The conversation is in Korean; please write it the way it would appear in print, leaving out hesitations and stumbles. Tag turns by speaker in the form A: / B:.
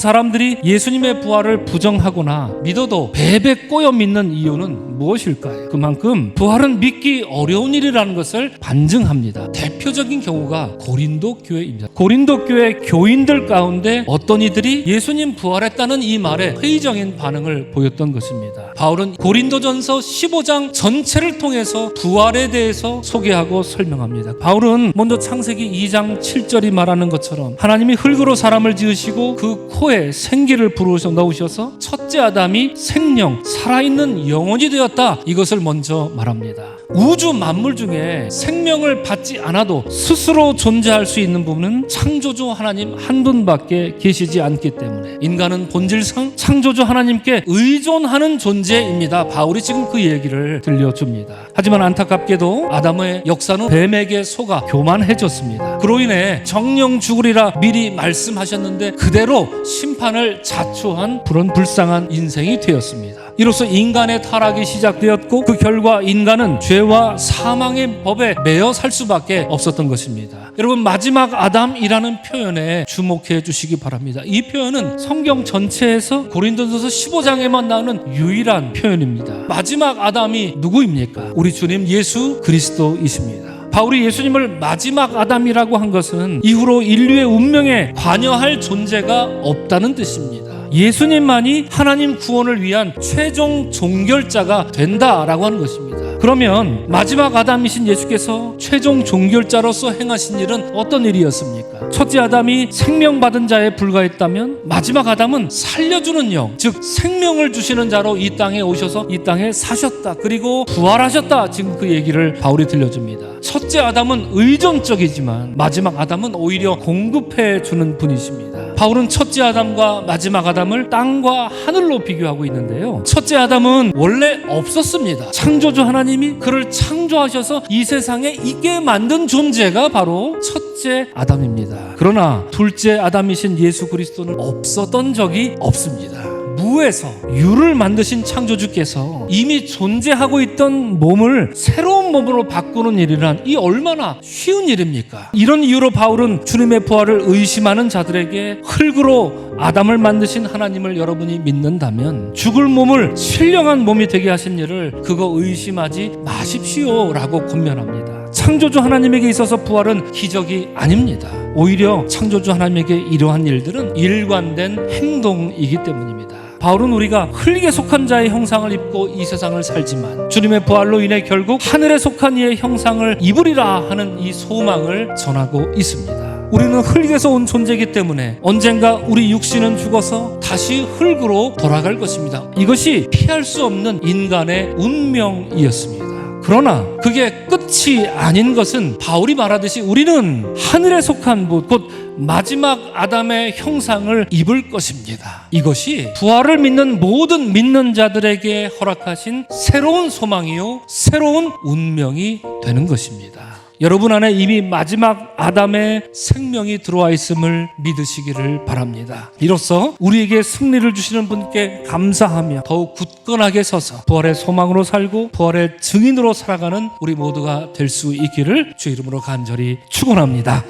A: 사람들이 예수님의 부활을 부정하거나 믿어도 배배 꼬여 믿는 이유는 무엇일까요? 그만큼 부활은 믿기 어려운 일이라는 것을 반증합니다. 대표적인 경우가 고린도 교회입니다. 고린도 교회 교인들 가운데 어떤 이들이 예수님 부활했다는 이 말에 회의적인 반응을 보였던 것입니다. 바울은 고린도전서 15장 전체를 통해서 부활에 대해서 소개하고 설명합니다. 바울은 먼저 창세기 2장 7절이 말하는 것처럼 하나님이 흙으로 사람을 지으시고 그 코에 생기를 불어서 넣으셔서 첫째 아담이 생명, 살아있는 영혼이 되었다. 이것을 먼저 말합니다. 우주 만물 중에 생명을 받지 않아도 스스로 존재할 수 있는 분은 창조주 하나님 한 분밖에 계시지 않기 때문에 인간은 본질상 창조주 하나님께 의존하는 존재입니다. 바울이 지금 그 얘기를 들려줍니다. 하지만 안타깝게도 아담의 역사는 뱀에게 속아 교만해졌습니다. 그로 인해 정령 죽으리라 미리 말씀하셨는데 그대로 심판을 자초한 그런 불쌍한 인생이 되었습니다. 이로써 인간의 타락이 시작되었고 그 결과 인간은 죄와 사망의 법에 매여 살 수밖에 없었던 것입니다. 여러분, 마지막 아담이라는 표현에 주목해 주시기 바랍니다. 이 표현은 성경 전체에서 고린도전서 15장에만 나오는 유일한 표현입니다. 마지막 아담이 누구입니까? 우리 주님 예수 그리스도이십니다. 바울이 예수님을 마지막 아담이라고 한 것은 이후로 인류의 운명에 관여할 존재가 없다는 뜻입니다. 예수님만이 하나님 구원을 위한 최종 종결자가 된다라고 하는 것입니다. 그러면 마지막 아담이신 예수께서 최종 종결자로서 행하신 일은 어떤 일이었습니까? 첫째 아담이 생명받은 자에 불과했다면 마지막 아담은 살려주는 영, 즉 생명을 주시는 자로 이 땅에 오셔서 이 땅에 사셨다. 그리고 부활하셨다. 지금 그 얘기를 바울이 들려줍니다. 첫째 아담은 의존적이지만 마지막 아담은 오히려 공급해 주는 분이십니다. 바울은 첫째 아담과 마지막 아담을 땅과 하늘로 비교하고 있는데요. 첫째 아담은 원래 없었습니다. 창조주 하나님이 그를 창조하셔서 이 세상에 있게 만든 존재가 바로 첫째 아담입니다. 그러나 둘째 아담이신 예수 그리스도는 없었던 적이 없습니다. 무에서 유를 만드신 창조주께서 이미 존재하고 있던 몸을 새로운 몸으로 바꾸는 일이란 이 얼마나 쉬운 일입니까? 이런 이유로 바울은 주님의 부활을 의심하는 자들에게 흙으로 아담을 만드신 하나님을 여러분이 믿는다면 죽을 몸을 신령한 몸이 되게 하신 일을 그거 의심하지 마십시오 라고 권면합니다. 창조주 하나님에게 있어서 부활은 기적이 아닙니다. 오히려 창조주 하나님에게 이러한 일들은 일관된 행동이기 때문입니다. 바울은 우리가 흙에 속한 자의 형상을 입고 이 세상을 살지만 주님의 부활로 인해 결국 하늘에 속한 이의 형상을 입으리라 하는 이 소망을 전하고 있습니다. 우리는 흙에서 온 존재이기 때문에 언젠가 우리 육신은 죽어서 다시 흙으로 돌아갈 것입니다. 이것이 피할 수 없는 인간의 운명이었습니다. 그러나 그게 끝이 아닌 것은 바울이 말하듯이 우리는 하늘에 속한 분, 곧 마지막 아담의 형상을 입을 것입니다. 이것이 부활을 믿는 모든 믿는 자들에게 허락하신 새로운 소망이요 새로운 운명이 되는 것입니다. 여러분 안에 이미 마지막 아담의 생명이 들어와 있음을 믿으시기를 바랍니다. 이로써 우리에게 승리를 주시는 분께 감사하며 더욱 굳건하게 서서 부활의 소망으로 살고 부활의 증인으로 살아가는 우리 모두가 될 수 있기를 주 이름으로 간절히 축원합니다.